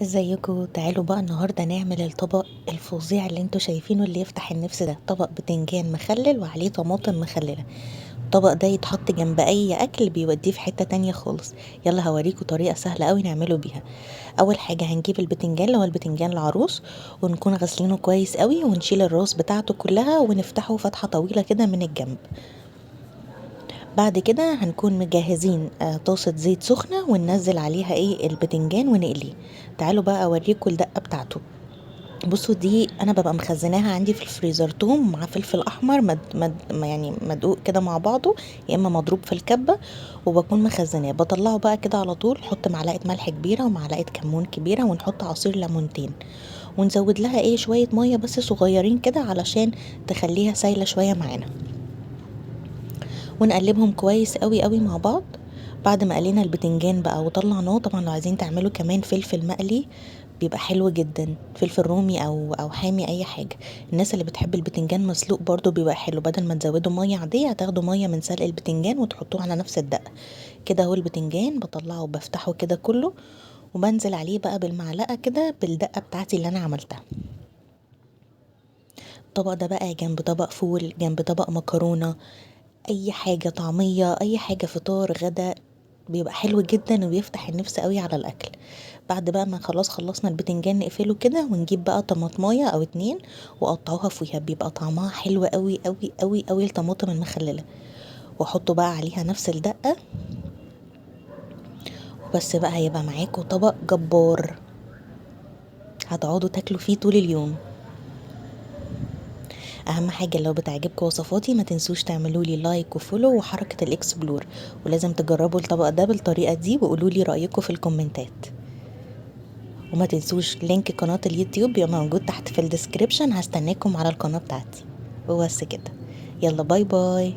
ازيكم؟ تعالوا بقى النهارده نعمل الطبق الفظيع اللي انتوا شايفينه اللي يفتح النفس ده. طبق بتنجان مخلل وعليه طماطم مخلله. الطبق ده يتحط جنب اي اكل بيوديه في حته تانية خالص. يلا هوريكم طريقه سهله قوي نعمله بيها. اول حاجه هنجيب البتنجان اللي هو البتنجان العروس، ونكون غسلينه كويس قوي ونشيل الراس بتاعته كلها ونفتحه فتحه طويله كده من الجنب. بعد كده هنكون مجهزين طاسة زيت سخنة وننزل عليها البتنجان ونقليه. تعالوا بقى اوريكم الدقة بتاعته. بصوا دي انا ببقى مخزناها عندي في الفريزر، توم مع فلفل احمر يعني مدقوق كده مع بعضه، يا اما مضروب في الكبة، وبكون مخزناه. بطلعه بقى كده على طول، نحط معلقة ملح كبيرة ومعلقة كمون كبيرة ونحط عصير ليمونتين، ونزود لها شوية مية بس صغيرين كده علشان تخليها سايلة شوية معانا، ونقلبهم كويس قوي قوي مع بعض. بعد ما قلينا البتنجان بقى وطلعناه، طبعا لو عايزين تعملوا كمان فلفل مقلي بيبقى حلو جدا، فلفل رومي او حامي اي حاجه. الناس اللي بتحب البتنجان مسلوق برضو بيبقى حلو، بدل ما تزودوا ميه عاديه هتاخدوا ميه من سلق البتنجان وتحطوه على نفس الدقه. كده هو البتنجان بطلعه وبفتحه كده كله، وبنزل عليه بقى بالمعلقه كده بالدقه بتاعتي اللي انا عملتها. الطبق ده بقى جنب طبق فول، جنب طبق مكرونه، اي حاجه، طعميه، اي حاجه، فطار، غدا، بيبقى حلو جدا وبيفتح النفس قوي على الاكل. بعد بقى ما خلاص خلصنا البتنجان نقفله كده، ونجيب بقى طماطمايه او اتنين وقطعوها فيها، بيبقى طعمها حلو قوي قوي قوي قوي الطماطم المخلله، واحطه بقى عليها نفس الدقه. وبس بقى هيبقى معاكم طبق جبار هتقعدوا تاكلوا فيه طول اليوم. اهم حاجه لو بتعجبكم وصفاتي ما تنسوش تعملوا لي لايك وفولو وحركه الاكسبلور، ولازم تجربوا الطبق ده بالطريقه دي وقولوا لي رايكم في الكومنتات. وما تنسوش لينك قناه اليوتيوب بيبقى موجود تحت في الديسكريبشن، هستناكم على القناه بتاعتي. وبس كده، يلا باي باي.